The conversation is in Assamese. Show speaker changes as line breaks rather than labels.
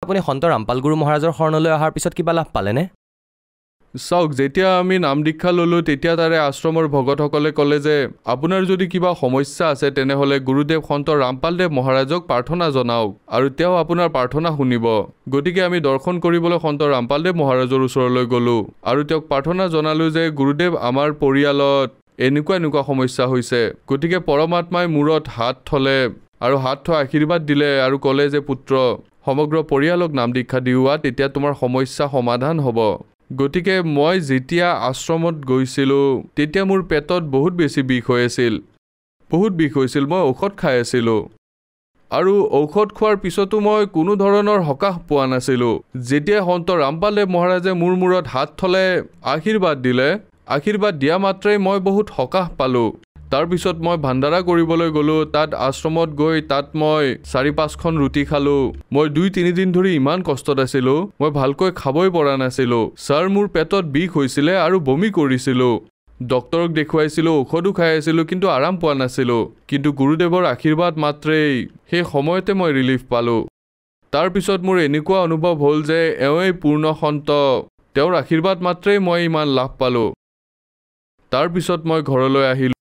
আপুনি সন্ত ৰামপাল গুৰু মহাৰাজৰ শৰণলৈ অহাৰ পিছত কিবা লাভ পালেনে?
চাওক, যেতিয়া আমি নাম দীক্ষা ল'লোঁ তেতিয়া তাৰে আশ্ৰমৰ ভকতসকলে ক'লে যে আপোনাৰ যদি কিবা সমস্যা আছে তেনেহ'লে গুৰুদেৱ সন্ত ৰামপালদেৱ মহাৰাজক প্ৰাৰ্থনা জনাওক আৰু তেওঁ আপোনাৰ প্ৰাৰ্থনা শুনিব। গতিকে আমি দৰ্শন কৰিবলৈ সন্ত ৰামপালদেৱ মহাৰাজৰ ওচৰলৈ গ'লোঁ আৰু তেওঁক প্ৰাৰ্থনা জনালোঁ যে গুৰুদেৱ, আমাৰ পৰিয়ালত এনেকুৱা সমস্যা হৈছে। গতিকে পৰমাত্মাই মূৰত হাত থলে আৰু হাত থৈ আশীৰ্বাদ দিলে আৰু ক'লে যে পুত্ৰ, সমগ্ৰ পৰিয়ালক নাম দীক্ষা দিওৱা, তেতিয়া তোমাৰ সমস্যা সমাধান হ'ব। গতিকে মই যেতিয়া আশ্ৰমত গৈছিলোঁ তেতিয়া মোৰ পেটত বহুত বেছি বিষ হৈ আছিল। মই ঔষধ খাই আছিলোঁ আৰু ঔষধ খোৱাৰ পিছতো মই কোনো ধৰণৰ সকাহ পোৱা নাছিলোঁ। যেতিয়া সন্ত ৰামপালদেৱ মহাৰাজে মোৰ মূৰত হাত থলে, আশীৰ্বাদ দিলে, আশীৰ্বাদ দিয়া মাত্ৰেই মই বহুত সকাহ পালোঁ। তাৰপিছত মই ভাণ্ডাৰা কৰিবলৈ গ'লোঁ। তাত আশ্ৰমত গৈ তাত মই 4-5খন ৰুটি খালোঁ। মই 2-3 দিন ধৰি ইমান কষ্টত আছিলোঁ, মই ভালকৈ খাবই পৰা নাছিলোঁ। ছাৰ, মোৰ পেটত বিষ হৈছিলে আৰু বমি কৰিছিলোঁ। ডক্তৰক দেখুৱাইছিলোঁ, ঔষধো খাই আছিলোঁ, কিন্তু আৰাম পোৱা নাছিলোঁ। কিন্তু গুৰুদেৱৰ আশীৰ্বাদ মাত্ৰেই সেই সময়তে মই ৰিলিফ পালোঁ। তাৰপিছত মোৰ এনেকুৱা অনুভৱ হ'ল যে এওঁৱেই পূৰ্ণ সন্ত, তেওঁৰ আশীৰ্বাদ মাত্ৰেই মই ইমান লাভ পালোঁ। তাৰপিছত মই ঘৰলৈ আহিলোঁ।